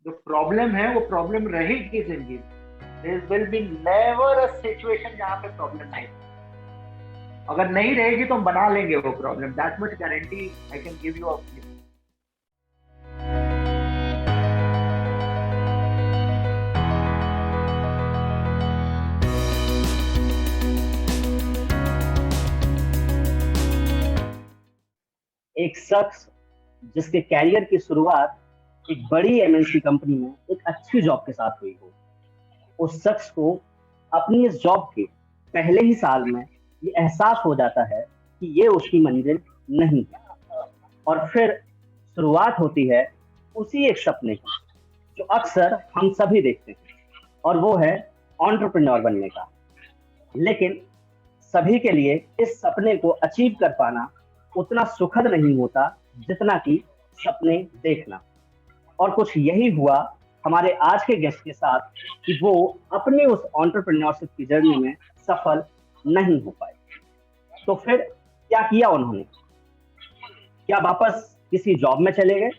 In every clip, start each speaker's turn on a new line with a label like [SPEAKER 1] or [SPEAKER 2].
[SPEAKER 1] जो प्रॉब्लम है वो प्रॉब्लम रहेगी जिंदगी में। There will be never a situation जहाँ पे प्रॉब्लम नहीं, अगर नहीं रहेगी तो हम बना लेंगे वो problem, that much guarantee I can give you.
[SPEAKER 2] एक शख्स जिसके कैरियर की शुरुआत एक बड़ी एमएनसी कंपनी में एक अच्छी जॉब के साथ हुई हो, उस शख्स को अपनी इस जॉब के पहले ही साल में ये एहसास हो जाता है कि ये उसकी मंजिल नहीं है। और फिर शुरुआत होती है उसी एक सपने की जो अक्सर हम सभी देखते हैं, और वो है एंटरप्रेन्योर बनने का। लेकिन सभी के लिए इस सपने को अचीव कर पाना उतना सुखद नहीं होता जितना कि सपने देखना। और कुछ यही हुआ हमारे आज के गेस्ट के साथ कि वो अपने उस एंटरप्रेन्योरशिप की जर्नी में सफल नहीं हो पाए। तो फिर क्या किया उन्होंने? क्या वापस किसी जॉब में चले गए,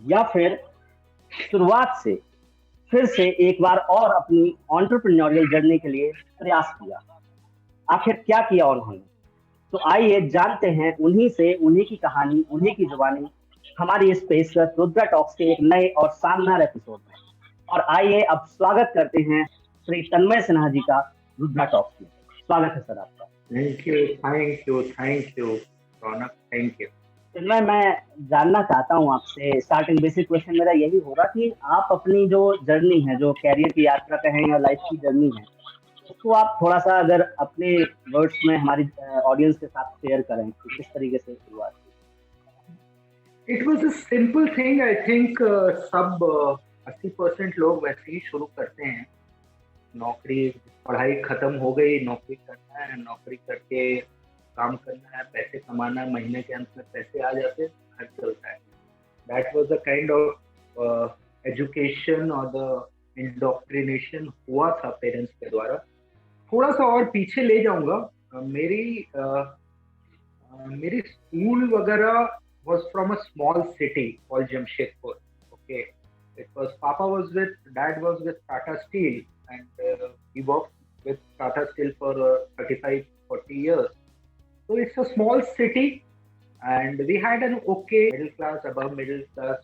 [SPEAKER 2] या फिर शुरुआत से फिर से एक बार और अपनी एंटरप्रेन्योरियल जर्नी के लिए प्रयास किया? आखिर क्या किया उन्होंने? तो आइए जानते हैं उन्हीं से, उन्हीं की कहानी, उन्हीं की जुबानी, हमारी इस पेशकश रुद्रा टॉक्स के एक नए और शानदार एपिसोड में। और आइए अब स्वागत करते हैं श्री तन्मय सिन्हा जी का रुद्रा टॉक्स में। स्वागत है सर आपका।
[SPEAKER 1] Thank you, thank you, thank you Raunak, thank you.
[SPEAKER 2] Tanmay, मैं जानना चाहता हूँ आपसे, स्टार्टिंग बेसिक क्वेश्चन मेरा यही होगा कि आप अपनी जो जर्नी है, जो कैरियर की यात्रा कहें या लाइफ की जर्नी है, उसको आप थोड़ा सा अगर अपने वर्ड्स में हमारी ऑडियंस के साथ शेयर करें कि किस तरीके से शुरुआत हुई।
[SPEAKER 1] It was a simple thing, I think सब 80% लोग वैसे ही शुरू करते हैं। नौकरी, पढ़ाई खत्म हो गई, नौकरी करना है, नौकरी करके काम करना है, पैसे कमाना है, महीने के अंत में पैसे आ जाते हैं, घर चलता है। That was the kind of education और द इंडोक्ट्रिनेशन हुआ था पेरेंट्स के द्वारा। थोड़ा सा और पीछे ले जाऊंगा। मेरी स्कूल वगैरह was from a small city called Jamshedpur. Okay, it was dad was with Tata Steel, and he worked with Tata Steel for 35, 40 years. So it's a small city, and we had an okay middle class, above middle class,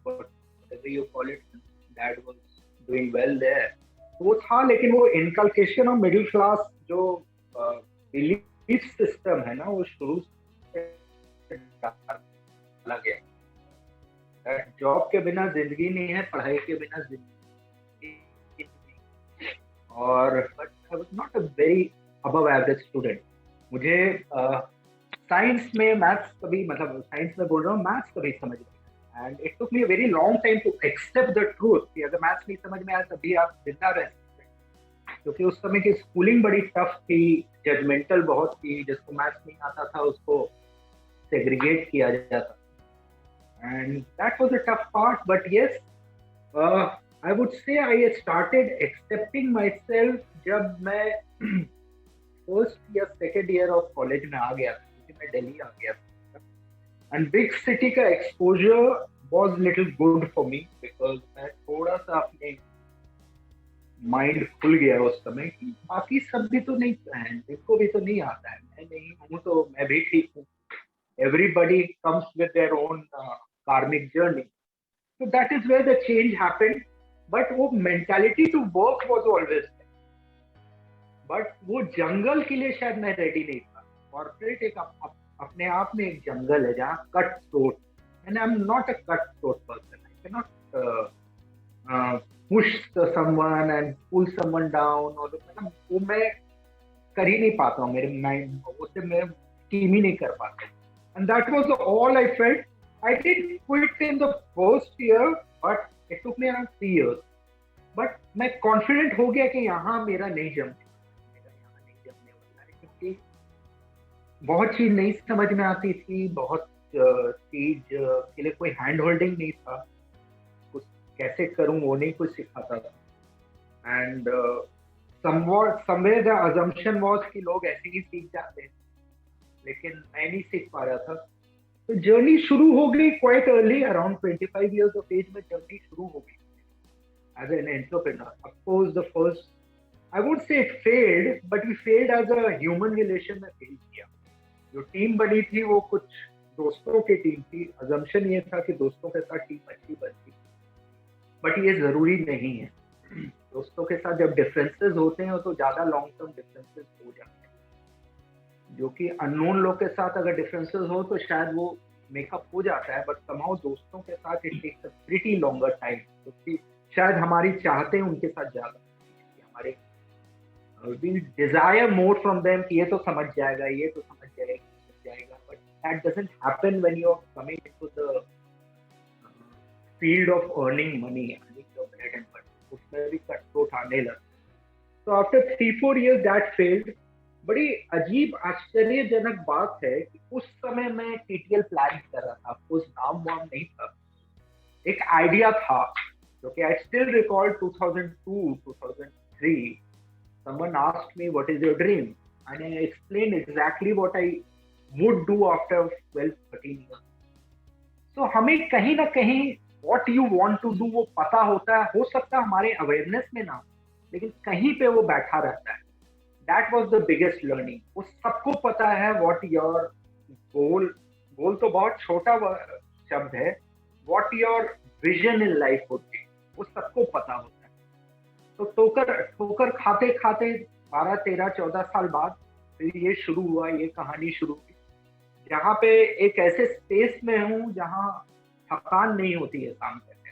[SPEAKER 1] whatever you call it. Dad was doing well there. वो था, लेकिन वो inculcation of middle class जो belief system है ना, वो शुरू से डाला गया। जॉब के बिना जिंदगी नहीं है, पढ़ाई के बिना जिंदगी नहीं। और but I was not a very above average student. मुझे साइंस में मैथ्स कभी, मतलब साइंस में बोल रहा हूँ, मैथ्स कभी समझ नहीं। And it took me a very long time to accept the truth कि अगर मैथ्स नहीं समझ में आया तभी आप जिंदा रह सकते हैं। क्योंकि उस समय की स्कूलिंग बड़ी टफ थी, जजमेंटल बहुत थी। जिसको मैथ्स नहीं आता था उसको सेग्रीगेट किया जाता। And that was a tough part, but yes, I would say I started accepting myself जब मैं फर्स्ट या सेकेंड ईयर ऑफ कॉलेज में आ गया, क्योंकि मैं दिल्ली आ गया था। एंड बिग सिटी का exposure was little good for me, because मैं थोड़ा सा अपने माइंड खुल गया उस समय कि बाकी सब भी तो नहीं है, जिसको भी तो नहीं आता है, मैं नहीं हूँ तो मैं भी ठीक हूँ। Everybody comes with their own karmic journey. So that is where the change happened. But वो mentality to work was always there. But वो जंगल के लिए शायद मैं रेडी नहीं था। कॉर्पोरेट एक अपने आप में एक जंगल है जहाँ cut throat, and I'm not a cut throat person. I cannot push someone and pull someone down, और वो मैं कर ही नहीं पाता हूँ। मेरे माइंड उससे मैं टीम ही नहीं कर पाता। And that was all I felt. I did quit in the first year, but it took me around 3 years. But मैं confident हो गया कि यहाँ मेरा नहीं जमने वाला है, क्योंकि बहुत चीज नहीं समझ में आती थी, बहुत चीज के लिए कोई हैंड होल्डिंग नहीं था, कुछ कैसे करूँ वो नहीं कुछ सिखाता था। And somewhere the assumption was कि लोग ऐसे ही सीख जाते हैं, लेकिन मैं नहीं सीख पा रहा था। तो जर्नी शुरू हो गई quite early, around 25 years of age में जर्नी शुरू हो गई। as an entrepreneur. Of course, the first, I won't say it failed, but we failed as a human relation में fail किया. जो टीम बनी थी वो कुछ दोस्तों की टीम थी. assumption ये था कि दोस्तों के साथ टीम अच्छी बनती, बट ये जरूरी नहीं है. दोस्तों के साथ जब डिफरेंसेस होते हैं तो ज्यादा लॉन्ग टर्म डिफरेंसेस हो जाते हैं, जो कि अननोन लोग के साथ अगर डिफरेंसेस हो तो शायद वो मेकअप हो जाता है, बट समाउ दोस्तों के साथ it takes a pretty longer time, क्योंकि शायद हमारी चाहते हैं उनके साथ ज्यादा, हमारे we desire more from them कि ये तो समझ जाएगा, ये तो समझ जाएगा, but that doesn't happen when you are coming into the field of earning money, earning your bread and butter. उसमें भी कटथ्रोट आने लगा. तो आफ्टर 3-4 years दैट फेल्ड. बड़ी अजीब आश्चर्यजनक बात है कि उस समय मैं टीटीएल प्लान कर रहा था. कुछ नाम वाम नहीं था, एक आइडिया था. क्योंकि I still recall 2002-2003 someone asked me what is your dream, and I explained exactly what I would do after 12-13 years. So हमें कहीं ना कहीं what you want to do वो पता होता है. हो सकता है हमारे अवेयरनेस में ना, लेकिन कहीं पे वो बैठा रहता है. That was the biggest learning. वो सबको पता है what your goal तो बहुत छोटा शब्द है. What your vision in life would be, वो सबको पता होता है. तो ठोकर खाते खाते 12, 13, 14 साल बाद फिर ये शुरू हुआ, ये कहानी शुरू हुई, जहाँ पे एक ऐसे स्पेस में हूँ जहाँ थकान नहीं होती है काम करने.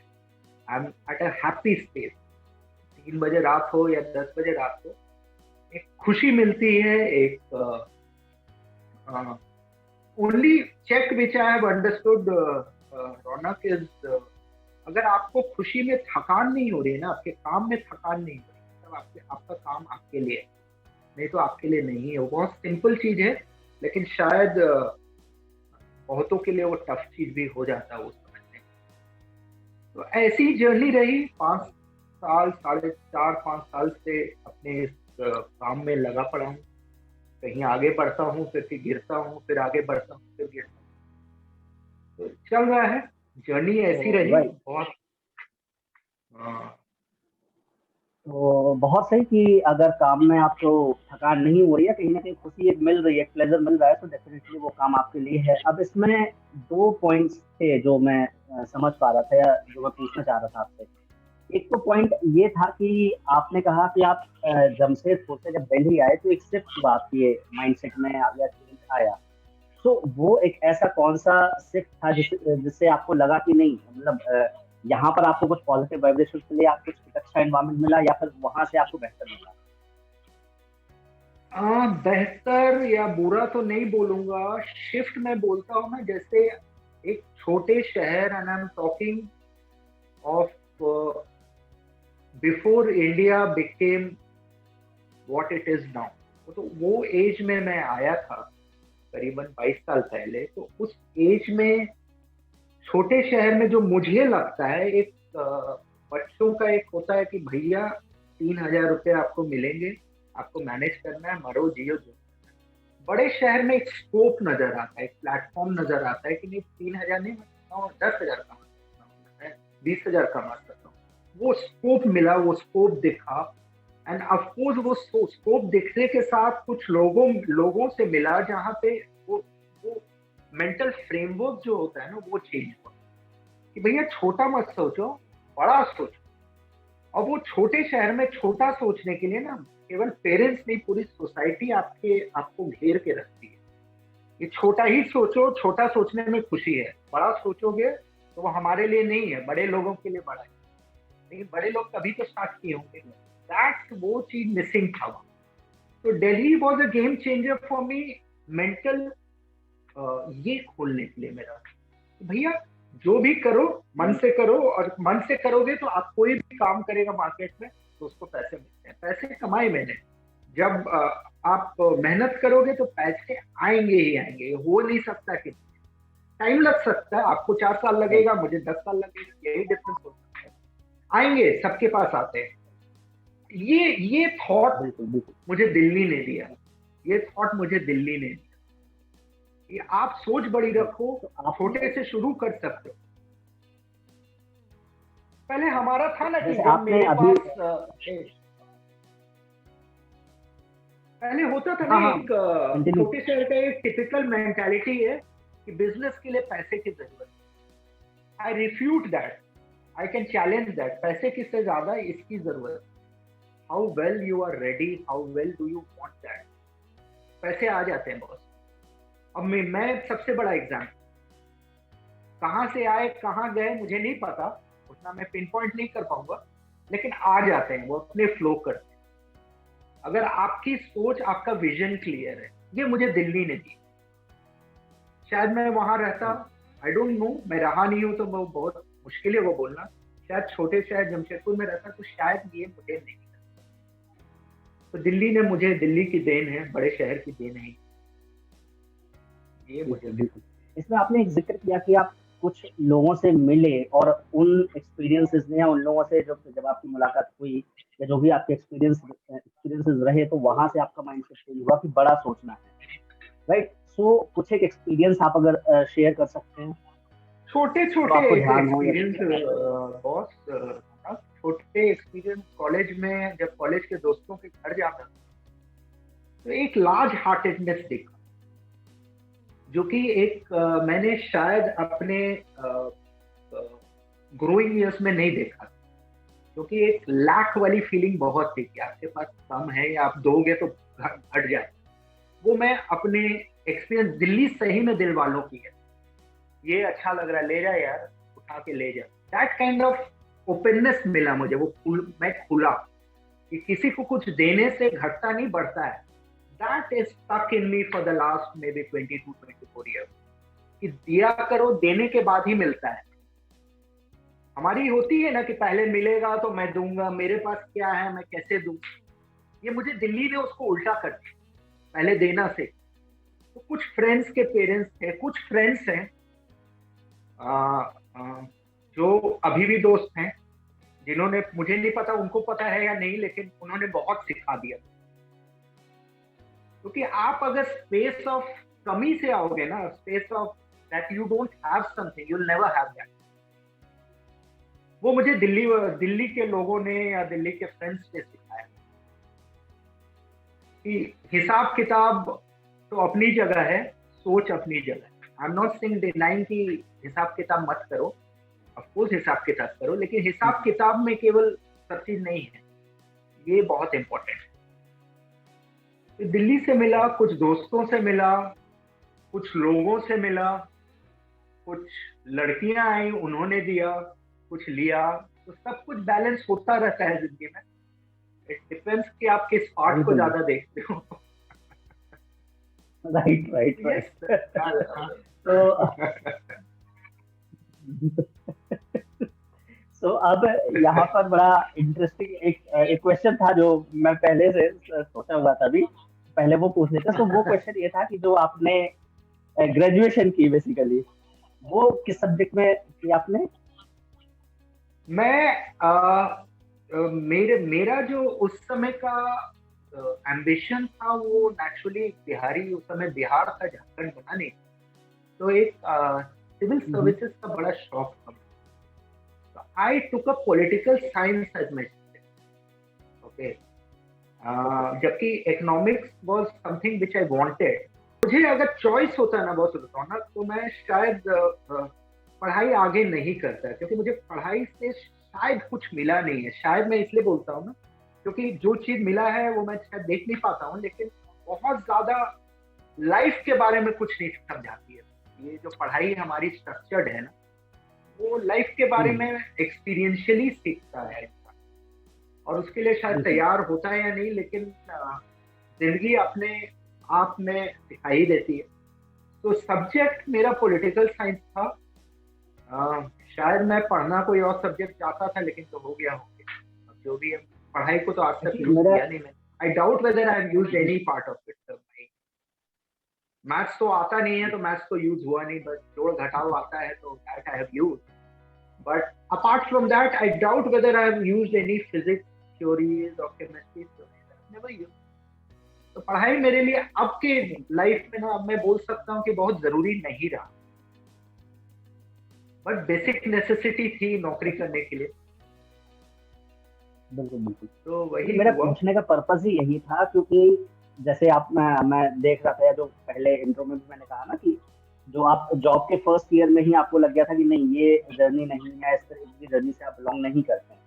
[SPEAKER 1] I am at a happy space. 3 बजे रात हो या 10 बजे रात हो, एक खुशी मिलती है. एक only check which I have understood Raunak is, अगर आपको खुशी में थकान नहीं हो रही है ना, आपके काम में थकान नहीं हो रही, तब आपका काम आपके लिए, नहीं तो आपके लिए नहीं है. वो बहुत सिंपल चीज है, लेकिन शायद बहुतों के लिए वो टफ चीज भी हो जाता है वो समझने. तो ऐसी जर्नी रही. 5 साल, 4.5 साल से अपने इस काम में लगा पड़ा हूँ. कहीं आगे बढ़ता हूँ, फिर गिरता हूँ, फिर आगे बढ़ता हूँ, फिर गिरता हूँ. तो चल रहा है, जर्नी ऐसी रही. बहुत
[SPEAKER 2] तो बहुत सही कि अगर काम में आपको थकान नहीं हो रही है, कहीं ना कहीं खुशी एक मिल रही है, प्लेजर मिल रहा है, तो डेफिनेटली वो काम आपके लिए है. अब इसमें 2 पॉइंट्स थे जो मैं समझ पा रहा था, या जो मैं पूछना चाह रहा था आपसे. एक तो पॉइंट ये था कि आपने कहा कि आप जमशेदपुर से जब दिल्ली आए तो एक शिफ्ट हुआ आपके माइंडसेट में या चेंज आया. तो वो एक ऐसा कौन सा शिफ्ट था जिससे आपको लगा कि नहीं, मतलब यहाँ पर आपको कुछ पॉजिटिव वाइब्रेशन मिले, आपको कुछ अच्छा एनवायरनमेंट मिला, या फिर वहां से आपको बेहतर मिला?
[SPEAKER 1] बेहतर या बुरा तो नहीं बोलूंगा. शिफ्ट मैं बोलता हूँ ना, जैसे एक छोटे शहर, and I am talking of before India became what it is now. तो वो एज में मैं आया था करीबन 22 साल पहले. तो उस एज में छोटे शहर में जो मुझे लगता है, एक बच्चों का एक होता है कि भैया 3,000 रुपये आपको मिलेंगे, आपको मैनेज करना है, मरो जियो जो. बड़े शहर में एक स्कोप नजर आता है, एक प्लेटफॉर्म नजर आता है कि नहीं 3,000 नहीं, 10,000 कमा सकता हूँ, 20,000 कमा सकता हूँ. वो स्कोप मिला, वो स्कोप दिखा. एंड ऑफकोर्स वो स्कोप दिखने के साथ कुछ लोगों से मिला, जहाँ पे वो मेंटल फ्रेमवर्क जो होता है ना, वो चेंज हुआ कि भैया छोटा मत सोचो, बड़ा सोचो. और वो छोटे शहर में छोटा सोचने के लिए ना केवल पेरेंट्स नहीं, पूरी सोसाइटी आपको घेर के रखती है. ये छोटा ही सोचो, छोटा सोचने में खुशी है. बड़ा सोचोगे तो वो हमारे लिए नहीं है, बड़े लोगों के लिए बड़ा है. लेकिन बड़े लोग कभी तो स्टार्ट किए होंगे. दैट वो चीज मिसिंग था. तो Delhi was a game changer for me, mental ये खोलने के लिए मेरा. भैया जो भी करो मन से करो, और मन से करोगे तो आप कोई भी काम करेगा मार्केट में तो उसको पैसे मिलते हैं. पैसे कमाए मैंने. जब आप मेहनत करोगे तो पैसे आएंगे ही आएंगे. हो नहीं सकता कि टाइम लग सकता है, आपको 4 साल लगेगा, मुझे 10 साल लगेगा, यही डिफरेंस हो सकता है. आएंगे, सबके पास आते हैं. ये थॉट मुझे दिल्ली ने दिया. ये थॉट मुझे दिल्ली ने दिया. ये आप सोच बड़ी रखो, छोटे से शुरू कर सकते हो. पहले हमारा था ना कि
[SPEAKER 2] जैसे
[SPEAKER 1] जब
[SPEAKER 2] आपने
[SPEAKER 1] मेरे
[SPEAKER 2] अभी,
[SPEAKER 1] पास पहले होता था ना,
[SPEAKER 2] हाँ हाँ,
[SPEAKER 1] एक
[SPEAKER 2] कंटिन्यू।
[SPEAKER 1] छोटे शहर का एक टिपिकल मेंटालिटी है कि बिजनेस के लिए पैसे की जरूरत है। I refute that, I can challenge that. पैसे की से ज्यादा इसकी जरूरत। How well you are ready, how well do you want that. पैसे आ जाते हैं बॉस। अब मैं सबसे बड़ा एग्जाम्पल, कहाँ से आए कहाँ गए मुझे नहीं पता, उतना मैं पिन पॉइंट नहीं कर पाऊंगा, लेकिन आ जाते हैं, वो अपने फ्लो करते हैं। अगर आपकी सोच, आपका विजन क्लियर है, ये मुझे दिल्ली ने दी। शायद मैं वहां रहता, आई डोंट नो, मैं रहा नहीं हूं तो वो बहुत मुश्किल है वो बोलना। शायद छोटे शहर जमशेदपुर में रहता तो शायद ये मुझे नहीं मिला। तो दिल्ली ने मुझे, दिल्ली की देन है, बड़े शहर की देन है, ये मुझे
[SPEAKER 2] बिल्कुल
[SPEAKER 1] मिला।
[SPEAKER 2] बिल्कुल। इसमें आपने एक जिक्र किया कि आप कुछ लोगों से मिले और उन एक्सपीरियंसेस ने, या उन लोगों से जब जब आपकी मुलाकात हुई, या जो भी आपके एक्सपीरियंसेस रहे, तो वहां से आपका माइंडसेट चेंज हुआ कि बड़ा सोचना है, राइट? सो कुछ एक एक्सपीरियंस आप अगर शेयर कर सकते हैं
[SPEAKER 1] छोटे
[SPEAKER 2] जो
[SPEAKER 1] छोटे
[SPEAKER 2] आपको
[SPEAKER 1] एक
[SPEAKER 2] ध्यान हो, या
[SPEAKER 1] एक्सपीरियंस बॉस, छोटे एक्सपीरियंस। कॉलेज में जब कॉलेज के दोस्तों के घर जाता तो एक लार्ज हार्टेडनेस देखा, जो कि एक मैंने शायद अपने ग्रोइंग ईयर्स में नहीं देखा। क्योंकि एक लैक वाली फीलिंग बहुत थी कि आपके पास कम है या आप दोगे तो घट जाए। वो मैं अपने एक्सपीरियंस, दिल्ली सही में दिल वालों की है, ये अच्छा लग रहा है, ले जा यार, उठा के ले जा, दैट काइंड ऑफ ओपननेस मिला मुझे। वो मैं खुला कि किसी को कुछ देने से घटता नहीं, बढ़ता है। That is stuck in me for the last maybe 22-24 year, कि दिया करो, देने के बाद ही मिलता है। हमारी होती है ना कि पहले मिलेगा तो मैं दूंगा, मेरे पास क्या है मैं कैसे दूं। ये मुझे दिल्ली ने उसको उल्टा कर दिया, पहले देना से। तो कुछ फ्रेंड्स के पेरेंट्स थे, कुछ फ्रेंड्स हैं आ, आ, जो अभी भी दोस्त हैं, जिन्होंने, मुझे नहीं पता उनको पता है या नहीं, लेकिन उन्होंने बहुत सिखा दिया। क्योंकि आप अगर स्पेस ऑफ कमी से आओगे ना, space of that you don't have something, you will never have that. वो मुझे दिल्ली दिल्ली के लोगों ने या दिल्ली के फ्रेंड्स ने सिखाया कि हिसाब किताब तो अपनी जगह है, सोच अपनी जगह है। I am not saying denying कि हिसाब किताब मत करो, ऑफ कोर्स हिसाब किताब करो, लेकिन हिसाब किताब में केवल सब चीज नहीं है, ये बहुत इंपॉर्टेंट है। तो दिल्ली से मिला, कुछ दोस्तों से मिला, कुछ लोगों से मिला, कुछ लड़कियां आई उन्होंने दिया, कुछ लिया। तो सब कुछ बैलेंस होता रहता है जिंदगी में। इट डिपेंड्स कि आप किस पार्ट को
[SPEAKER 2] बिल्कुल
[SPEAKER 1] ज्यादा देखते हो।
[SPEAKER 2] Right right
[SPEAKER 1] yes.
[SPEAKER 2] राइट। तो तो अब यहाँ पर बड़ा इंटरेस्टिंग एक क्वेश्चन था जो मैं पहले से सोचा हुआ था अभी, पहले वो पूछ लेते। तो वो क्वेश्चन ये था कि जो आपने ग्रेजुएशन की बेसिकली, वो किस सब्जेक्ट में की आपने?
[SPEAKER 1] मैं मेरा जो उस समय का एम्बिशन था, वो नेचुरली बिहारी, उस समय बिहार था, झारखंड बना नहीं। तो एक सिविल सर्विसेज का बड़ा शौक था। तो I took a political science as my subject, okay. जबकि economics was something which I wanted. मुझे अगर चॉइस होता ना बहुत ना, तो मैं शायद पढ़ाई आगे नहीं करता, क्योंकि मुझे पढ़ाई से शायद कुछ मिला नहीं है। शायद मैं इसलिए बोलता हूँ ना, क्योंकि जो चीज मिला है वो मैं शायद देख नहीं पाता हूँ, लेकिन बहुत ज्यादा लाइफ के बारे में कुछ नहीं समझाती है। ये जो पढ़ाई हमारी स्ट्रक्चर्ड है ना, वो लाइफ के बारे में एक्सपीरियंशियली सीखता है इंसान। और उसके लिए शायद तैयार होता है या नहीं, लेकिन जिंदगी अपने आप में दिखाई देती है। तो सब्जेक्ट मेरा पॉलिटिकल साइंस था। शायद मैं पढ़ना कोई और सब्जेक्ट चाहता था, लेकिन तो हो गया। अब जो भी है, पढ़ाई को तो आज तक यूज किया नहीं मैंने। I doubt whether I have used any part of it. Maths तो आता नहीं है, तो मैथ्स तो यूज हुआ नहीं, बस जोड़ घटाव आता है, तो that I have use. But apart from that, I doubt whether I have used any physics theories और केमिस्ट्री थ्योरीज, नेवर यूज्ड। तो पढ़ाई मेरे लिए अब के लाइफ में ना, अब मैं बोल सकता हूँ कि बहुत जरूरी नहीं रहा, बट बेसिक नेसेसिटी थी नौकरी करने के लिए।
[SPEAKER 2] बिल्कुल बिल्कुल।
[SPEAKER 1] तो
[SPEAKER 2] देखिए,
[SPEAKER 1] वही
[SPEAKER 2] मेरा
[SPEAKER 1] हुआ।
[SPEAKER 2] पूछने का पर्पस ही यही था, क्योंकि जैसे आप मैं देख रहा था, या जो पहले इंट्रो में भी मैंने कहा ना कि जो आप जॉब के फर्स्ट ईयर में ही आपको लग गया था कि नहीं, ये जर्नी नहीं है, इस तरह की जर्नी से आप बिलोंग नहीं करते हैं।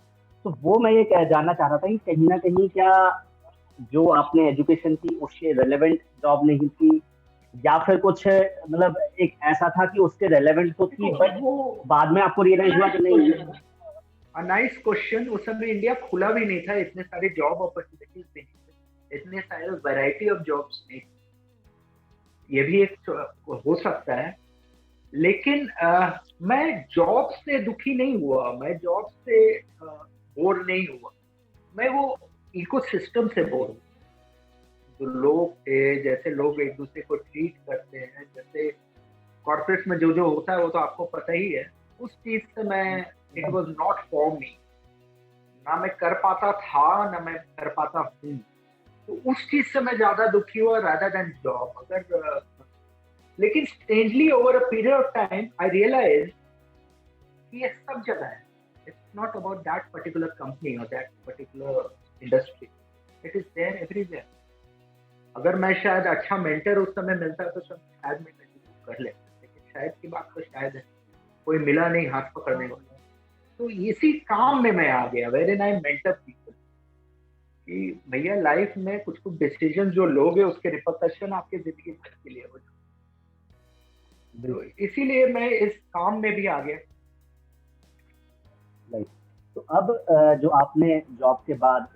[SPEAKER 2] तो वो मैं ये जानना चाह रहा था कि कहीं ना कहीं क्या जो आपने एजुकेशन की उसके रेलेवेंट जॉब नहीं थी, या फिर कुछ मतलब एक ऐसा था कि उसके रेलेवेंट तो थी,
[SPEAKER 1] देखो
[SPEAKER 2] बट
[SPEAKER 1] वो
[SPEAKER 2] बाद में आपको रियलाइज हुआ
[SPEAKER 1] नाइस
[SPEAKER 2] कि नहीं
[SPEAKER 1] क्वेश्चन, नाइस क्वेश्चन। उस समय इंडिया खुला भी नहीं था, इतने सारे जॉब अपॉर्चुनिटीज भी नहीं थे, इतने सारे वैरायटी ऑफ जॉब्स नहीं थे। ये भी एक हो सकता है। लेकिन मैं जॉब से दुखी नहीं हुआ, मैं जॉब से बोर नहीं हुआ। मैं वो इकोसिस्टम से बोर हूँ। जो लोग थे, जैसे लोग एक दूसरे को ट्रीट करते हैं, जैसे कॉर्पोरेट में जो जो होता है वो तो आपको पता ही है। उस चीज से मैं, इट
[SPEAKER 2] एकदम।
[SPEAKER 1] Was not for me. ना मैं कर पाता था, ना मैं कर पाता हूँ। तो उस चीज से मैं ज्यादा दुखी हुआ रादर देन जॉब। अगर लेकिन strangely over a period of time I realise कि ये सब जगह है। It's not about that particular company और that particular industry, it is there everywhere. अगर मैं शायद अच्छा मेंटर उस समय मिलता तो शायद मैं एग्जीक्यूट कर लेता, लेकिन शायद की बात तो शायद है, कोई मिला नहीं हाथ पकड़ने वाला। तो इसी काम में मैं आ गया, wherein I mentor people, कि भैया लाइफ में कुछ कुछ डिसीजन जो लोगे उसके रिपरकशन आपके जिंदगी भर के लिए हो। तो
[SPEAKER 2] बिल्कुल।
[SPEAKER 1] इसीलिए मैं इस काम में भी आ गया।
[SPEAKER 2] राइट। तो अब जो आपने जॉब के बाद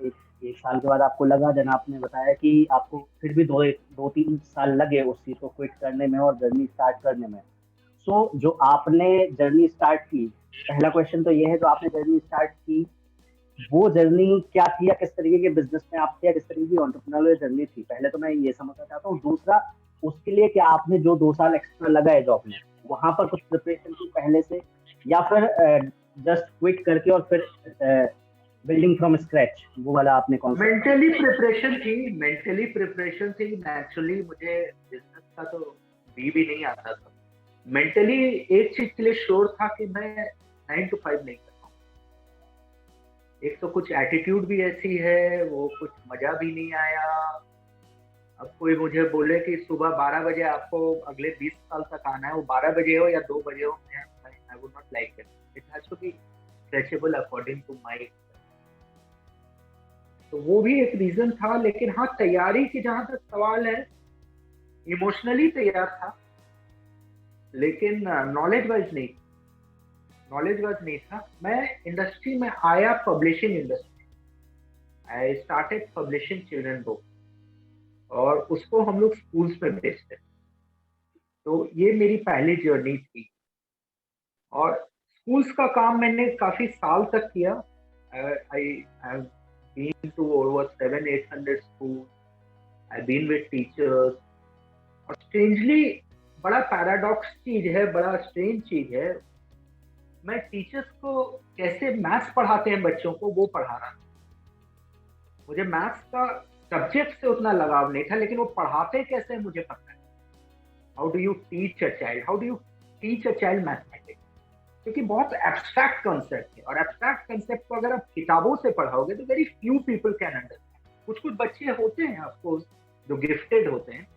[SPEAKER 2] एक साल के बाद आपको लगा, जन आपने बताया कि आपको फिर भी दो तीन साल लगे उस चीज को क्विट करने में और जर्नी स्टार्ट करने में। सो जो आपने जर्नी स्टार्ट की, पहला क्वेश्चन तो ये है, जो आपने जर्नी स्टार्ट की वो जर्नी क्या थी, या किस तरीके के बिजनेस में आप थे, या किस तरीके की एंटरप्रेन्योरियल जर्नी थी, पहले तो मैं ये समझना चाहता हूँ। दूसरा, उसके लिए क्या आपने जो 2 साल एक्स्ट्रा लगाए जॉब में, वहां पर कुछ प्रिपरेशन की पहले से, या फिर जस्ट क्विट करके और फिर बिल्डिंग फ्रॉम स्क्रैच, वो वाला आपने कॉन्सेप्ट फॉलो
[SPEAKER 1] मेंटली
[SPEAKER 2] किया?
[SPEAKER 1] प्रिपरेशन थी, मेंटली प्रिपरेशन थी। नेचुरली मुझे बिजनेस का तो भी नहीं आता था। मेंटली एक चीज के लिए श्योर था कि मैं 9 to 5 नहीं करता हूँ। एक तो कुछ एटीट्यूड भी ऐसी है, वो कुछ मजा भी नहीं आया। अब कोई मुझे बोले कि सुबह 12 बजे आपको अगले 20 साल तक आना है, वो 12 बजे हो या 2 बजे हो, I would not like it. It has to be stretchable according to my. तो वो भी एक रीजन था। लेकिन हाँ, तैयारी की जहां तक सवाल है, इमोशनली तैयार था, लेकिन नॉलेज वाइज नहीं। नॉलेज वाइज नहीं था। मैं इंडस्ट्री में आया publishing industry, I started publishing children book, और उसको हम लोग स्कूल्स में भेजते। तो ये मेरी पहली जर्नी थी। और स्कूल्स का काम मैंने काफी साल तक किया। I have been to over 700-800 school. I been with teachers. और स्ट्रेंजली, बड़ा पैराडॉक्स चीज है, बड़ा स्ट्रेंज चीज है, मैं टीचर्स को कैसे मैथ्स पढ़ाते हैं बच्चों को वो पढ़ा रहा था। मुझे मैथ्स का सब्जेक्ट से उतना लगाव नहीं था, लेकिन वो पढ़ाते कैसे हैं मुझे पता है। How do you teach a child, how do you teach a child mathematics. क्योंकि बहुत एब्स्ट्रैक्ट कंसेप्ट है, और एब्स्ट्रैक्ट कंसेप्ट को अगर आप किताबों से पढ़ाओगे तो very few people can understand. कुछ कुछ बच्चे होते हैं आपको जो गिफ्टेड होते हैं।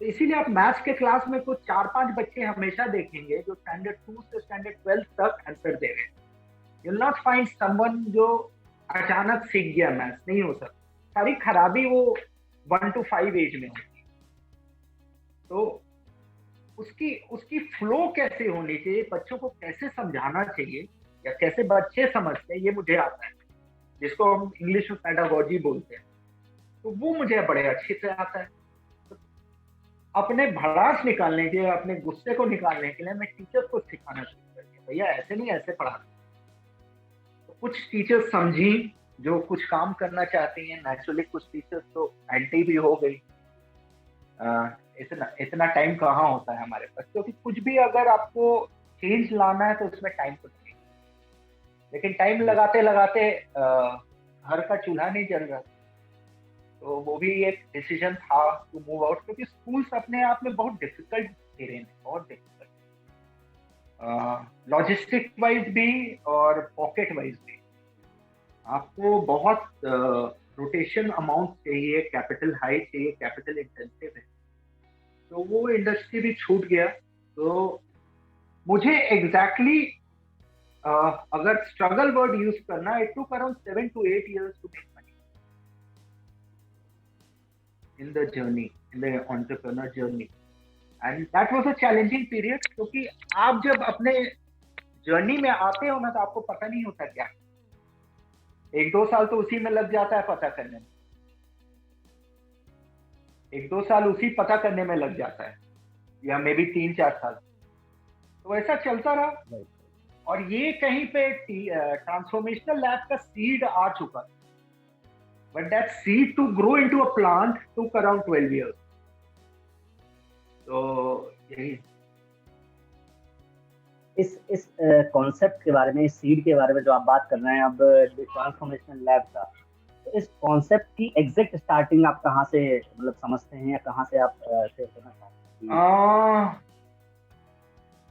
[SPEAKER 1] तो इसीलिए आप मैथ्स के क्लास में कुछ 4-5 बच्चे हमेशा देखेंगे जो स्टैंडर्ड 2 से स्टैंडर्ड 12 तक आंसर दे रहे हैं। You will not find someone जो अचानक सीख गया मैथ्स, नहीं हो सकता। सारी खराबी वो 1 to 5 एज में होती है। तो उसकी उसकी फ्लो कैसे होनी चाहिए, बच्चों को कैसे समझाना चाहिए, या कैसे बच्चे समझते हैं, ये मुझे आता है, जिसको हम इंग्लिश में पेडागोजी बोलते हैं। तो वो मुझे बड़े अच्छे से आता है। तो अपने भड़ास निकालने के लिए, अपने गुस्से को निकालने के लिए मैं टीचर्स को सिखाना शुरू कर दिया, भैया ऐसे नहीं, ऐसे पढ़ाते। तो कुछ टीचर्स समझी जो कुछ काम करना चाहती हैं। नेचुरली कुछ टीचर्स तो एंटी भी हो गई। इतना इतना टाइम कहाँ होता है हमारे पास, क्योंकि कुछ भी अगर आपको चेंज लाना है तो उसमें टाइम तो लगेगा। लेकिन टाइम
[SPEAKER 2] बिल्कुल।
[SPEAKER 1] लगाते लगाते घर का चूल्हा नहीं जल रहा। तो वो भी एक डिसीजन था टू मूव आउट, क्योंकि स्कूल्स अपने आप में बहुत डिफिकल्ट टेरेन है, बहुत डिफिकल्ट, लॉजिस्टिक वाइज भी और पॉकेट वाइज भी। आपको बहुत रोटेशन अमाउंट चाहिए, कैपिटल हाई चाहिए, कैपिटल इंटेंसिव है, तो वो इंडस्ट्री भी छूट गया। तो मुझे एग्जैक्टली अगर स्ट्रगल वर्ड यूज करना, it took around 7 to 8 years to make money in the journey, in the entrepreneur journey, and that was a challenging period, क्योंकि आप जब अपने जर्नी में आते हो ना तो आपको पता नहीं होता क्या, 1-2 साल तो उसी में लग जाता है पता करने में, 1-2 साल उसी पता करने में लग जाता है, या मे बी 3-4 साल, तो ऐसा चलता रहा। और ये कहीं पे ट्रांसफॉर्मेशनल लैब का सीड आ चुका, but that seed to grow into a plant took around 12 years। तो यही
[SPEAKER 2] इस कॉन्सेप्ट के बारे में, इस सीड के बारे में जो आप बात कर रहे हैं अब, ट्रांसफॉर्मेशनल लैब का, तो इस कॉन्सेप्ट की एग्जैक्ट स्टार्टिंग आप कहाँ से मतलब समझते हैं, या कहाँ से आप शेयर करना चाहते हैं?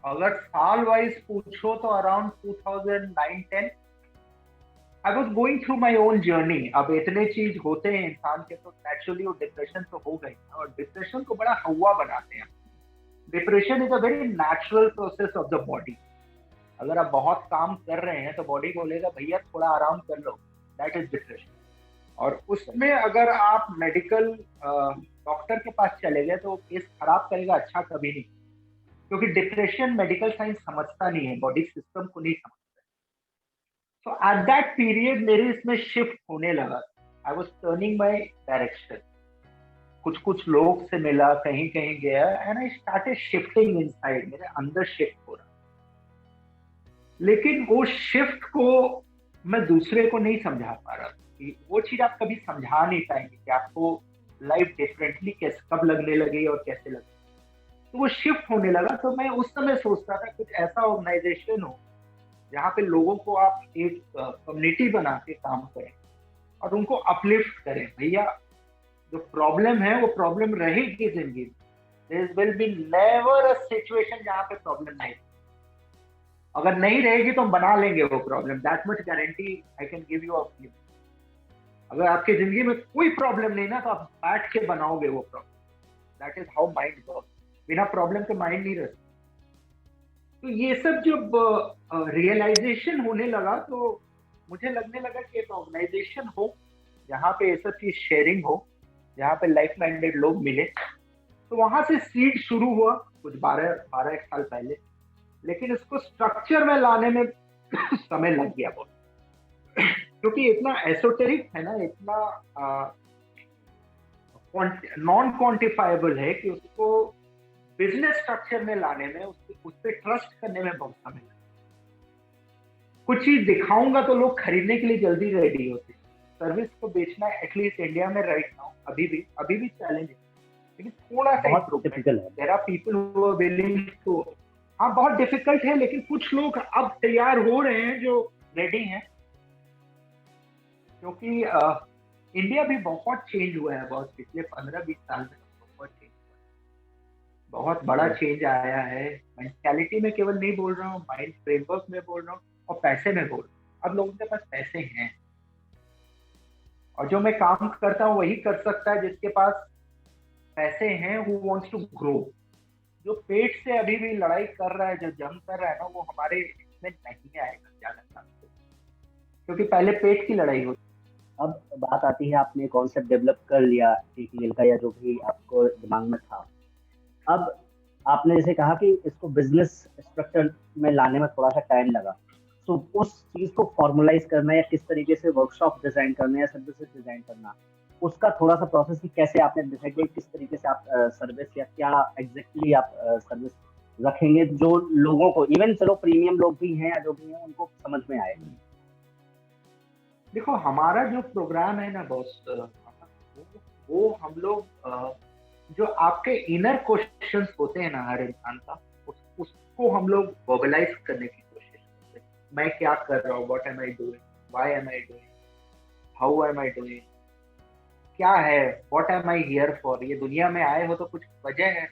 [SPEAKER 1] अगर साल वाइज पूछो तो around 2009-10 I was going through my own journey. अब इतने चीज होते हैं इंसान के, तो नेचुरली वो डिप्रेशन तो हो गई, और डिप्रेशन को बड़ा हवा बनाते हैं। Depression is a very natural process of the body. अगर आप बहुत काम कर रहे हैं तो बॉडी बोलेगा भैया थोड़ा आराम कर लो, दैट इज डिप्रेशन। और उसमें अगर आप मेडिकल डॉक्टर के पास चले गए तो केस खराब करेगा, अच्छा कभी नहीं, क्योंकि डिप्रेशन मेडिकल साइंस समझता नहीं है, बॉडी सिस्टम को नहीं समझता। तो एट दैट पीरियड मेरे इसमें शिफ्ट होने लगा, I was turning my direction, कुछ कुछ लोग से मिला, कहीं कहीं गया, and I started shifting inside, मेरे अंदर शिफ्ट हो रहा। लेकिन वो शिफ्ट को मैं दूसरे को नहीं समझा पा रहा, कि वो चीज आप कभी समझा नहीं पाएंगे कि आपको लाइफ डिफरेंटली कैसे, कब लगने लगी और कैसे लगे। तो वो शिफ्ट होने लगा। तो मैं उस समय सोचता था कुछ ऐसा ऑर्गेनाइजेशन हो जहाँ पे लोगों को आप एक कम्युनिटी बना के काम करें और उनको अपलिफ्ट करें। भैया जो प्रॉब्लम है वो प्रॉब्लम रहेगी जिंदगी में, there will be never a situation जहाँ पे प्रॉब्लम नहीं, अगर नहीं रहेगी तो हम बना लेंगे वो problem, that much guarantee I can give you of you. अगर आपकी जिंदगी में कोई प्रॉब्लम नहीं ना तो आप बैठ के बनाओगे वो problem, that is how mind works. बिना प्रॉब्लम के माइंड नहीं रहता। तो ये सब जब रियलाइजेशन होने लगा तो मुझे लगने लगा कि एक ऑर्गेनाइजेशन हो जहाँ पे ये सब चीज शेयरिंग हो, जहाँ पे लाइफ माइंडेड लोग मिले। तो वहां से सीड शुरू हुआ कुछ 12 साल पहले, लेकिन इसको स्ट्रक्चर में लाने में समय लग गया बहुत, क्योंकि इतना एसोटेरिक है ना, इतना नॉन क्वांटिफाइबल है कि उसको बिजनेस स्ट्रक्चर में लाने में, उस पर ट्रस्ट करने में बहुत समय लगता। कुछ चीज दिखाऊंगा तो लोग खरीदने के लिए जल्दी रेडी होते हैं। सर्विस को बेचना एटलीस्ट इंडिया में राइट नाउ अभी भी चैलेंज है, लेकिन थोड़ा सा
[SPEAKER 2] डिफिकल्ट है।
[SPEAKER 1] There are people who are willing to, हाँ बहुत डिफिकल्ट है, लेकिन कुछ लोग अब तैयार हो रहे हैं जो रेडी हैं, क्योंकि इंडिया भी बहुत चेंज हुआ है, बहुत पिछले 15-20 साल में बहुत चेंज हुआ है, बहुत बड़ा चेंज आया है। मेंटालिटी में केवल नहीं बोल रहा हूँ, माइंड फ्रेमवर्क में बोल रहा हूँ, और पैसे में बोल रहा हूँ। अब लोगों के पास पैसे हैं, और जो मैं काम करता हूँ वही कर सकता है जिसके पास पैसे हैं, हु वांट्स टू ग्रो। जो पेट से अभी भी लड़ाई कर रहा है, जो जंग कर रहा है ना, वो हमारे इसमें नहीं आएगा ज्यादा, क्योंकि पहले पेट की लड़ाई होती।
[SPEAKER 2] अब बात आती है, आपने कॉन्सेप्ट डेवलप कर लिया टीटीएल का, या जो भी आपको दिमाग में था। अब आपने जैसे कहा कि इसको बिजनेस स्ट्रक्चर में लाने में थोड़ा सा टाइम लगा, तो उस चीज को फॉर्मुलाइज करना, या किस तरीके से वर्कशॉप डिजाइन करना, या सर्विसेज डिजाइन करना, उसका थोड़ा सा प्रोसेस भी कैसे आपने डिसाइड किया, किस तरीके से आप सर्विस, या क्या एग्जैक्टली आप सर्विस रखेंगे जो लोगों को, इवन चलो प्रीमियम लोग भी हैं या जो भी हैं, उनको समझ में आए।
[SPEAKER 1] देखो हमारा जो प्रोग्राम है ना बॉस, वो हम लोग जो आपके इनर क्वेश्चंस होते हैं ना हर इंसान का, उसको हम लोग वर्बलाइज करने की कोशिश करते हैं। मैं क्या कर रहा हूँ, what am I doing, why am I doing, how am I doing, क्या है, what am I hear for. ये दुनिया में आए हो तो कुछ वजह है,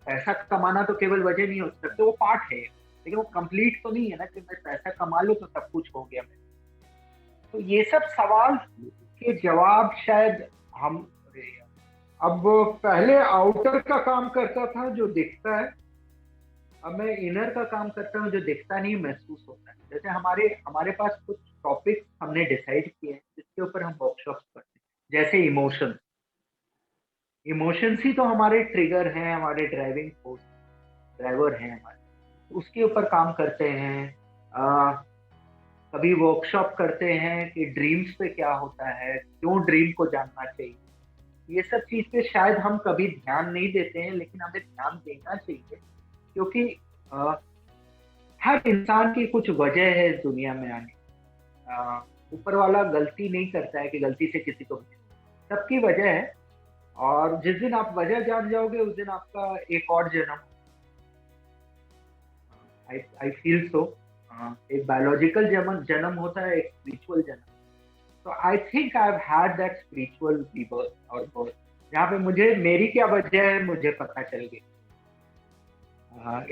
[SPEAKER 1] पैसा कमाना तो केवल वजह नहीं हो सकते, वो पार्ट है, लेकिन वो कंप्लीट तो नहीं है ना कि मैं पैसा कमा लूँ तो सब कुछ हो गया। मैं तो ये सब सवाल के जवाब शायद हम, अब पहले आउटर का काम करता था जो दिखता है, अब मैं इनर का काम करता हूँ जो दिखता नहीं महसूस होता है। जैसे हमारे हमारे पास कुछ टॉपिक्स हमने डिसाइड किए हैं जिसके ऊपर हम वर्कशॉप करते हैं, जैसे इमोशन। इमोशंस ही तो हमारे ट्रिगर हैं, हमारे ड्राइविंग फोर्स, ड्राइवर हैं हमारे, उसके ऊपर काम करते हैं। कभी वर्कशॉप करते हैं कि ड्रीम्स पे क्या होता है, क्यों ड्रीम को जानना चाहिए। ये सब चीज पे शायद हम कभी ध्यान नहीं देते हैं, लेकिन हमें ध्यान देना चाहिए, क्योंकि हर इंसान की कुछ वजह है इस दुनिया में आने की। ऊपर वाला गलती नहीं करता है कि गलती से किसी को, सबकी वजह है। और जिस दिन आप वजह जान जाओगे उस दिन आपका एक और जन्म, आई फील सो, एक बायोलॉजिकल जन्म होता है, एक स्पिरिचुअल जन्म। तो I think I have had that spiritual rebirth और बर्थ, जहाँ पे मुझे मेरी क्या वजह है मुझे पता चल गई।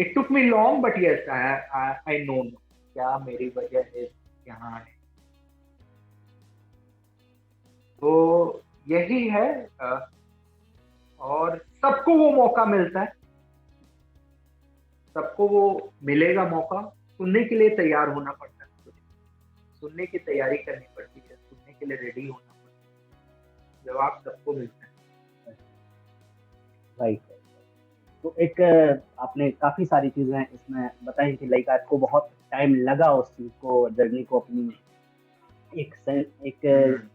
[SPEAKER 1] It took me long but yes I know क्या मेरी वजह है यहाँ है। तो यही है। और सबको वो मौका मिलता है, सबको वो मिलेगा मौका। सुनने के लिए तैयार होना पड़ता है, सुनने की तैयारी करनी पड़ती है, सुनने के लिए रेडी होना पड़ता है। जवाब सबको मिलता है।
[SPEAKER 2] राइट। तो एक आपने काफी सारी चीजें इसमें बताई कि लाइक आपको बहुत टाइम लगा उस चीज को, जर्नी को अपनी एक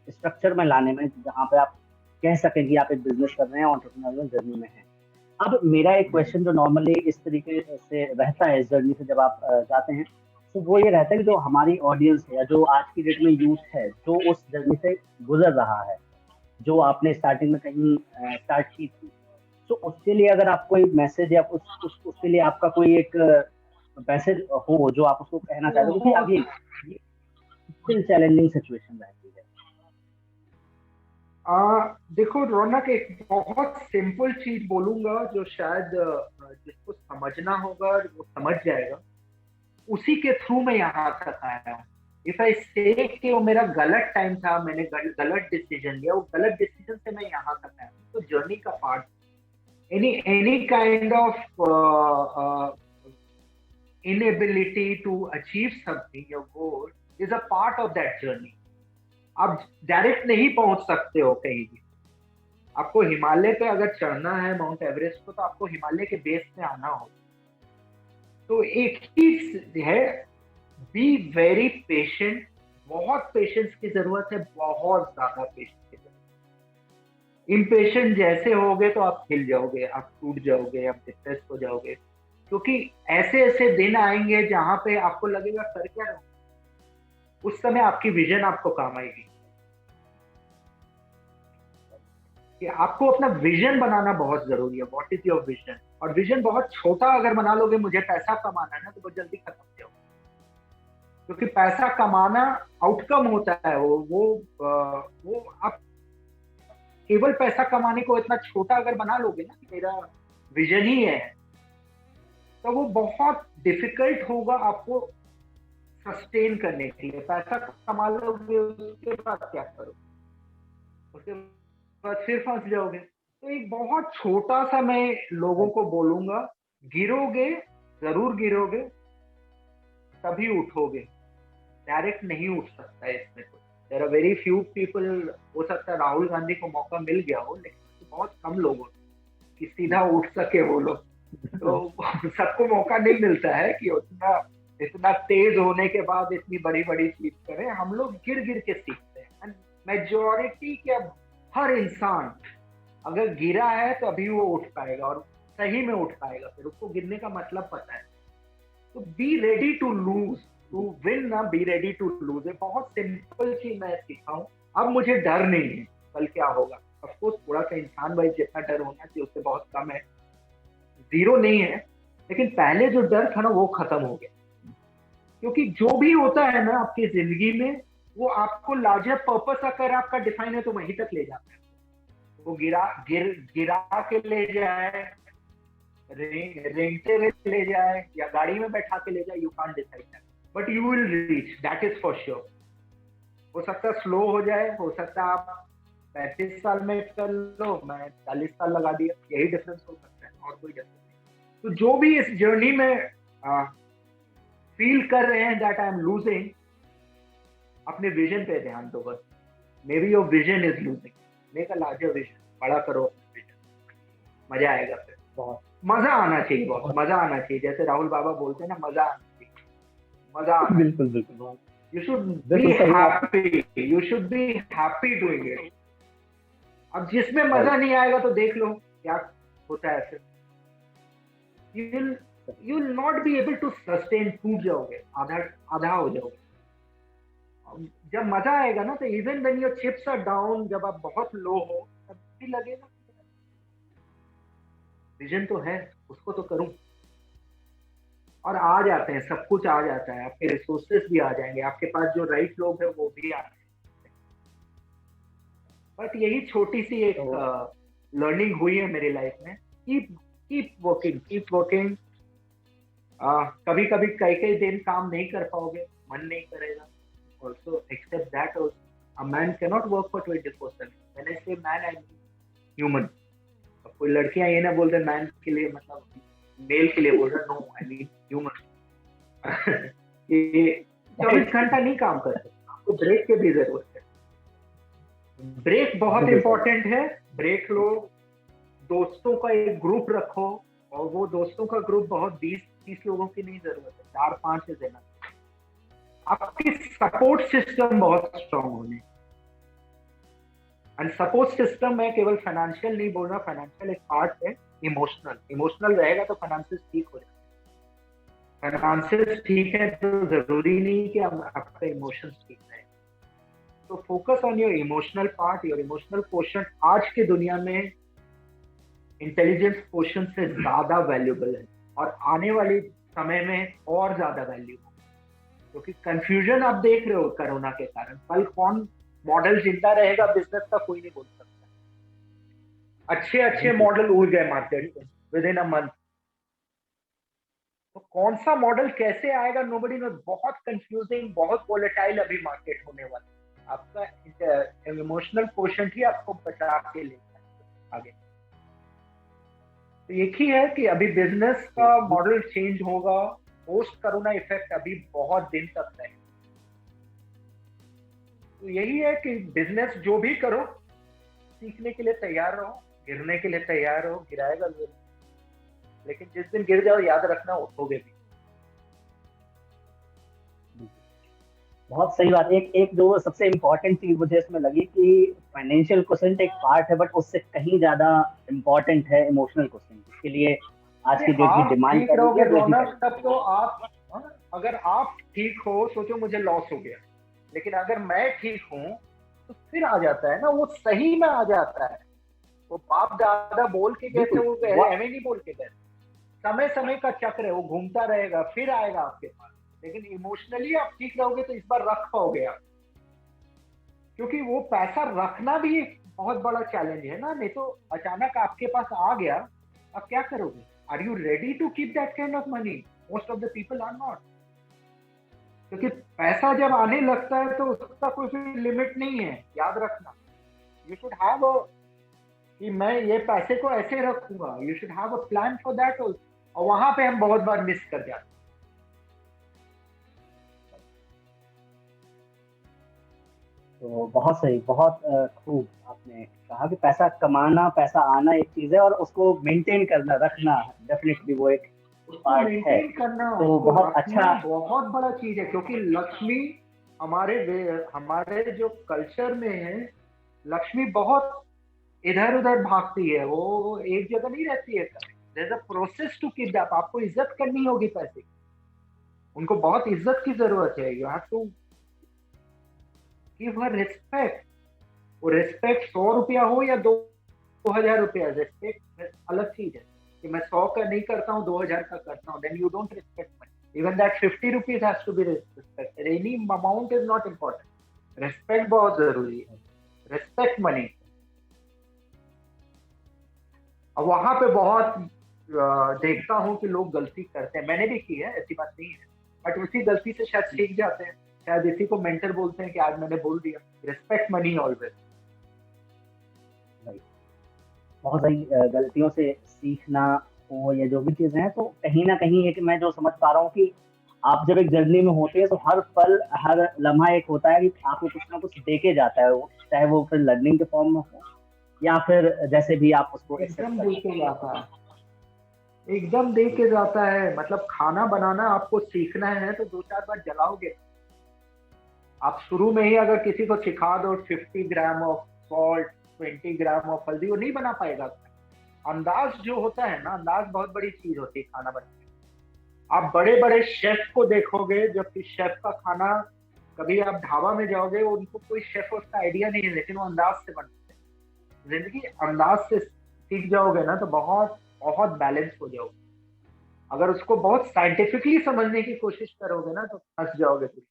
[SPEAKER 2] स्ट्रक्चर में लाने में, जहाँ पे आप कह सकें कि आप एक बिजनेस कर रहे हैं, एंटरप्रेन्योरियल जर्नी में हैं। अब मेरा एक क्वेश्चन जो नॉर्मली इस तरीके से रहता है इस जर्नी से जब आप जाते हैं, तो वो ये रहता है कि जो हमारी ऑडियंस है या जो आज की डेट में यूथ है जो उस जर्नी से गुजर रहा है, जो आपने स्टार्टिंग में कहीं स्टार्ट की थी, तो उसके लिए अगर आपको एक मैसेज या उसके लिए आपका कोई एक मैसेज हो जो आप उसको कहना चाहते हो, क्योंकि अभी स्टिल चैलेंजिंग सिचुएशन रहती है।
[SPEAKER 1] देखो रौनक, एक बहुत सिंपल चीज बोलूंगा जो शायद जिसको समझना होगा वो समझ जाएगा, उसी के थ्रू मैं यहाँ तक आया हूँ। इफ आई से कि वो मेरा गलत टाइम था, मैंने गलत डिसीजन लिया, वो गलत डिसीजन से मैं यहाँ तक आया हूँ। तो जर्नी का part, any kind of inability to achieve something, your goal is a part of that journey. आप डायरेक्ट नहीं पहुंच सकते हो कहीं भी। आपको हिमालय पे अगर चढ़ना है, माउंट एवरेस्ट को, तो आपको हिमालय के बेस पे आना होगा। तो एक ही है, बी वेरी पेशेंट। बहुत पेशेंस की जरूरत है, बहुत ज्यादा पेशेंस की जरूरत। इम्पेशेंट जैसे होगे तो आप हिल जाओगे, आप टूट जाओगे, आप डिप्रेस हो जाओगे, क्योंकि ऐसे ऐसे दिन आएंगे जहां पे आपको लगेगा कर क्या रहा हूं। उस समय आपकी विजन आपको काम आएगी, कि आपको अपना विजन बनाना बहुत जरूरी है। What is your vision? और विजन बहुत छोटा अगर बना लोगे, मुझे पैसा कमाना है ना, तो बहुत जल्दी खत्म हो जाओगे, क्योंकि पैसा कमाना आउटकम होता है। वो आप केवल पैसा कमाने को इतना छोटा अगर बना लोगे ना, मेरा विजन ही है, तो वो बहुत डिफिकल्ट होगा आपको सस्टेन करने के लिए। पैसा कमा लोगे, उसके बाद क्या करोगे? उसके बाद फिर फंस जाओगे। तो एक बहुत छोटा सा मैं लोगों को बोलूंगा, गिरोगे, जरूर गिरोगे, तभी उठोगे। डायरेक्ट नहीं उठ सकता है इसमें। तो there are very few people, हो सकता है राहुल गांधी को मौका मिल गया हो, लेकिन बहुत कम लोगों कि सीधा उठ सके वो लोग। तो सबको मौका नहीं मिलता है कि इतना तेज होने के बाद इतनी बड़ी बड़ी चीज करें। हम लोग गिर गिर के सीखते हैं। मेजोरिटी क्या, हर इंसान अगर गिरा है तो अभी वो उठ पाएगा, और सही में उठ पाएगा। फिर उसको गिरने का मतलब पता है। तो be ready to lose, to win ना, बी रेडी टू लूज। ये बहुत सिंपल चीज मैं सीखा हूँ। अब मुझे डर नहीं है कल क्या होगा। ऑफकोर्स थोड़ा सा इंसान भाई जितना डर होना चाहिए उससे बहुत कम है, जीरो नहीं है, लेकिन पहले जो डर था ना वो खत्म हो गया। क्योंकि जो भी होता है ना आपकी जिंदगी में, वो आपको लार्जर पर्पस अगर आपका डिफाइन है तो वहीं तक ले जाता है। वो गिरा के ले जाए, रेंगते हुए ले जाए, या गाड़ी में बैठा के ले जाए, you can't decide that, but you will reach, that is for sure. हो सकता है स्लो हो जाए, हो सकता है आप 35 साल में कर लो, मैं 40 साल लगा दिया, यही डिफरेंस हो सकता है और कोई डिफरेंस नहीं। तो जो भी इस जर्नी में फील कर रहे हैं दैट आई एम लूजिंग, अपने विजन पे ध्यान दो बस। May be your vision is losing, make a larger vision, बड़ा करो अपना विजन, मजा आएगा फिर।
[SPEAKER 2] बहुत
[SPEAKER 1] मजा आना चाहिए, बहुत
[SPEAKER 2] बहुत
[SPEAKER 1] मजा आना चाहिए, जैसे राहुल बाबा बोलते हैं ना, मजा आना चाहिए, मजा आना चाहिए।
[SPEAKER 2] बिल्कुल बिल्कुल बहुत
[SPEAKER 1] यू शुड बी
[SPEAKER 2] बिल्कुल सही बात।
[SPEAKER 1] Happy, you should be happy doing it. अब जिसमें मजा
[SPEAKER 2] राइट।
[SPEAKER 1] नहीं आएगा तो देख लो क्या होता है फिर। You you will not be able to sustain, टूट जाओगे, आधा आधा हो जाओगे। जब मजा आएगा ना, तो even when your chips are down, जब आप बहुत लो हो, तब भी लगेगा विजन तो है, उसको तो करूं। और आ जाते हैं, सब कुछ आ जाता है, आपके रिसोर्सेस भी आ जाएंगे, आपके पास जो राइट लोग हैं वो भी आ जाएंगे। बट यही छोटी सी एक
[SPEAKER 2] तो
[SPEAKER 1] लर्निंग हुई है मेरी लाइफ में, keep keep working, keep working. कभी कभी कई कई दिन काम नहीं कर पाओगे, मन नहीं करेगा, also accept that. A man can not work for 24/7। When I say man, I mean human. अब कोई लड़कियां ये ना बोल रहे मैन के लिए, मतलब मेल के लिए बोल रहा, नो आई मीन ह्यूमन। ये 24 घंटा नहीं काम कर सकते, आपको ब्रेक की भी जरूरत है। ब्रेक बहुत
[SPEAKER 2] बिल्कुल सही।
[SPEAKER 1] इंपॉर्टेंट है, ब्रेक लो, दोस्तों का एक ग्रुप रखो, और वो दोस्तों का ग्रुप बहुत 20-30 लोगों की नहीं जरूरत है, 4-5 से देना। आपकी सपोर्ट सिस्टम बहुत स्ट्रांग होने, एंड सपोर्ट सिस्टम में केवल फाइनेंशियल नहीं बोल रहा, फाइनेंशियल एक पार्ट है, इमोशनल, इमोशनल रहेगा तो फाइनेंशियल ठीक हो जाएगा। फाइनेंशियल ठीक है तो जरूरी नहीं कि आपका इमोशंस ठीक रहे। तो focus on your emotional part, your emotional quotient आज की दुनिया में इंटेलिजेंस क्वोशंट से ज्यादा वैल्यूबल है, और आने वाले समय में और ज्यादा वैल्यू, क्योंकि कंफ्यूजन आप देख रहे हो कोरोना के कारण, कल कौन मॉडल जिंदा रहेगा बिजनेस का कोई नहीं बोल सकता। अच्छे अच्छे
[SPEAKER 2] बिल्कुल
[SPEAKER 1] मॉडल उड़ गए मार्केट में विद इन अ मंथ। तो कौन सा मॉडल कैसे आएगा, नोबडी नो, बहुत कंफ्यूजिंग, बहुत वोलेटाइल अभी मार्केट होने वाला है। आपका इमोशनल क्वोशंट ही आपको बचा के लेता है आगे। तो एक ही है कि अभी बिजनेस का मॉडल चेंज होगा, पोस्ट कोरोना इफेक्ट अभी बहुत दिन तक है। तो यही है कि बिजनेस जो भी करो, सीखने के लिए तैयार रहो, गिरने के लिए तैयार रहो, गिराएगा जरूर, लेकिन जिस दिन गिर जाओ याद रखना उठोगे भी।
[SPEAKER 2] बहुत सही बात। एक एक जो सबसे इम्पोर्टेंट चीज मुझे इसमें लगी कि फाइनेंशियल क्वेश्चन एक पार्ट है, बट उससे कहीं ज्यादा इम्पोर्टेंट है इमोशनल क्वेश्चन, जिसके लिए आज
[SPEAKER 1] अरे
[SPEAKER 2] की डेट भी
[SPEAKER 1] आप
[SPEAKER 2] डिमांड
[SPEAKER 1] ठीक
[SPEAKER 2] कर रही
[SPEAKER 1] रहोगे
[SPEAKER 2] है, वो भी
[SPEAKER 1] रौनक,
[SPEAKER 2] करेंगे।
[SPEAKER 1] तब तो आप, अगर आप ठीक हो, सोचो मुझे लॉस हो गया, लेकिन अगर मैं ठीक हूं तो फिर आ जाता है ना, वो सही में आ जाता है। वो बाप दादा बोल के गए थे,
[SPEAKER 2] बिल्कुल
[SPEAKER 1] वो एवं नहीं बोल के गए। समय समय का चक्र है, वो घूमता रहेगा, फिर आएगा आपके पास। लेकिन इमोशनली आप ठीक रहोगे तो इस बार रख पाओगे आप, क्योंकि वो पैसा रखना भी एक बहुत बड़ा चैलेंज है ना। नहीं तो अचानक आपके पास आ गया, अब क्या करोगे? Are you ready to keep that kind of money? Most of the people are not. क्योंकि पैसा जब आने लगता है तो उसका कोई लिमिट नहीं है, याद रखना। यू शुड हैव अ, कि मैं ये पैसे को ऐसे रखूंगा, you should have a plan for that also. और वहां पे हम बहुत बार मिस कर जाते हैं।
[SPEAKER 2] तो बहुत सही, बहुत खूब आपने कहा कि पैसा कमाना, पैसा आना एक चीज है, और उसको मेंटेन करना, रखना डेफिनेटली वो एक
[SPEAKER 1] उसको
[SPEAKER 2] पार्ट है।
[SPEAKER 1] मेंटेन करना,
[SPEAKER 2] तो
[SPEAKER 1] उसको
[SPEAKER 2] बहुत
[SPEAKER 1] रखना
[SPEAKER 2] अच्छा।
[SPEAKER 1] बहुत बड़ा चीज है, क्योंकि लक्ष्मी हमारे जो कल्चर में है, लक्ष्मी बहुत इधर उधर भागती है, वो एक जगह नहीं रहती है। There is a process to keep that. आपको इज्जत करनी होगी पैसे की, उनको बहुत इज्जत की जरूरत है। You have to give her respect. वो रिस्पेक्ट 100 रुपया हो या 2,000 रुपया, रिस्पेक्ट अलग चीज है। कि मैं 100 का नहीं करता हूँ, 2,000 का करता हूँ, then you don't respect me. Even that 50 rupees has to be respected. Any amount is not important, respect बहुत जरूरी है। Respect money. और वहां पे बहुत देखता हूँ कि लोग गलती करते हैं, मैंने भी की है, ऐसी बात नहीं है, बट उसी गलती से शायद सीख जाते हैं, शायद इसी को मेंटर बोलते हैं कि आज मैंने बोल दिया, रिस्पेक्ट मनी ऑलवेज।
[SPEAKER 2] बहुत सारी गलतियों से सीखना हो या जो भी चीजें हैं, तो कहीं ना कहीं है कि मैं जो समझ पा रहा हूँ कि आप जब एक जर्नी में होते हैं तो हर पल हर लम्हा एक होता है कि आपको कुछ ना कुछ दे के जाता है वो, चाहे वो फिर लर्निंग के फॉर्म में हो या फिर जैसे भी आप उसको एक्सेप्ट
[SPEAKER 1] एकदम
[SPEAKER 2] कर
[SPEAKER 1] दे
[SPEAKER 2] लें।
[SPEAKER 1] के जाता है, एकदम दे के जाता है। मतलब खाना बनाना आपको सीखना है तो 2-4 बार जलाओगे। आप शुरू में ही अगर किसी को सिखा दो 50 gram of salt, 20 gram of हल्दी, वो नहीं बना पाएगा। अंदाज जो होता है ना, अंदाज बहुत बड़ी चीज होती है खाना बनाने में। आप बड़े बड़े शेफ को देखोगे, जबकि शेफ का खाना, कभी आप ढाबा में जाओगे, उनको कोई शेफ उसका आइडिया नहीं है, लेकिन वो अंदाज से बनाते हैं। जिंदगी अंदाज से सीख जाओगे ना तो बहुत बहुत बैलेंस हो जाओगे। अगर उसको बहुत साइंटिफिकली समझने की कोशिश करोगे ना तो फंस जाओगे कुछ।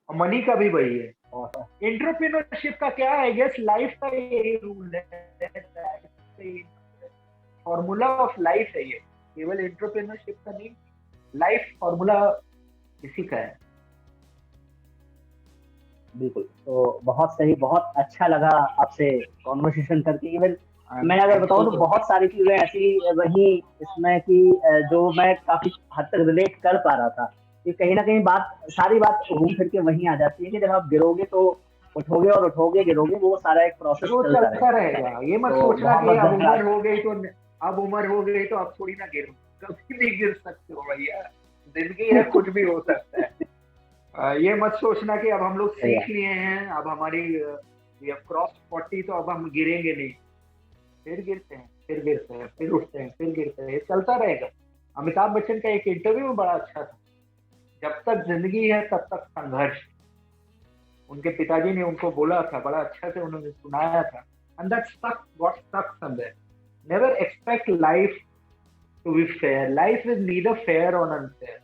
[SPEAKER 1] और मनी का भी वही है।
[SPEAKER 2] और
[SPEAKER 1] एंटरप्रेन्योरशिप का क्या है, गेस लाइफ का यही रूल है, फॉर्मूला ऑफ लाइफ है ये, केवल एंटरप्रेन्योरशिप का नहीं, लाइफ फॉर्मूला इसी का है।
[SPEAKER 2] बिल्कुल, तो बहुत सही, बहुत अच्छा लगा आपसे कॉन्वर्सेशन करके। इवन मैं अगर बताऊं तो
[SPEAKER 1] थैंक
[SPEAKER 2] बहुत सारी चीजें ऐसी रही इसमें कि जो मैं काफी हद तक रिलेट कर पा रहा था, कि कहीं ना कहीं सारी बात घूम फिर के वहीं आ जाती है कि जब आप गिरोगे तो उठोगे, और उठोगे गिरोगे, वो सारा एक प्रोसेस
[SPEAKER 1] वो
[SPEAKER 2] चलता
[SPEAKER 1] चलता
[SPEAKER 2] रहेगा।
[SPEAKER 1] रहेगा। ये मत
[SPEAKER 2] तो
[SPEAKER 1] सोचना
[SPEAKER 2] बहुत
[SPEAKER 1] कि
[SPEAKER 2] बहुत
[SPEAKER 1] अब उम्र
[SPEAKER 2] धन्यवाद।
[SPEAKER 1] हो गई तो, अब उम्र हो गई तो अब थोड़ी ना गिरूं। कभी नहीं गिर सकते हो भैया, जिंदगी है, कुछ भी हो सकता है। ये मत सोचना कि अब हम लोग
[SPEAKER 2] सही
[SPEAKER 1] सीख
[SPEAKER 2] है।
[SPEAKER 1] लिए हैं, अब हमारी ये क्रॉस 40 तो अब हम गिरेंगे नहीं। फिर गिरते हैं, फिर गिरते हैं, फिर उठते हैं, फिर गिरते हैं, ये चलता रहेगा। अमिताभ बच्चन का एक इंटरव्यू में बड़ा अच्छा था, जब तक जिंदगी है तब तक संघर्ष। उनके पिताजी ने उनको बोला था, बड़ा अच्छा से उन्होंने सुनाया था, and that stuck, what stuck somewhere. Never expect life to be fair, life is neither fair और unfair,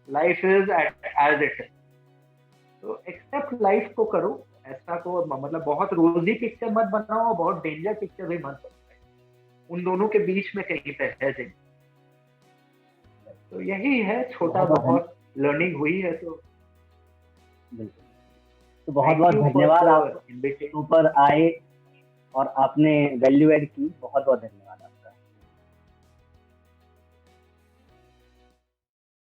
[SPEAKER 1] life is as it is. तो एक्सेप्ट लाइफ को करो, ऐसा को मतलब बहुत रोजी पिक्चर मत बनाओ, बहुत डेंजर पिक्चर भी मत बनाओ, उन दोनों के बीच में कहीं पे है जिंदगी। तो यही है, छोटा
[SPEAKER 2] बहुत बहुत
[SPEAKER 1] बहुत लर्निंग हुई है। तो
[SPEAKER 2] बिल्कुल, तो बहुत
[SPEAKER 1] थैंक
[SPEAKER 2] बहुत
[SPEAKER 1] यू फॉर
[SPEAKER 2] धन्यवाद, आप
[SPEAKER 1] द इनविटेशन।
[SPEAKER 2] ऊपर आए और आपने वैल्यू ऐड की। बहुत बहुत धन्यवाद।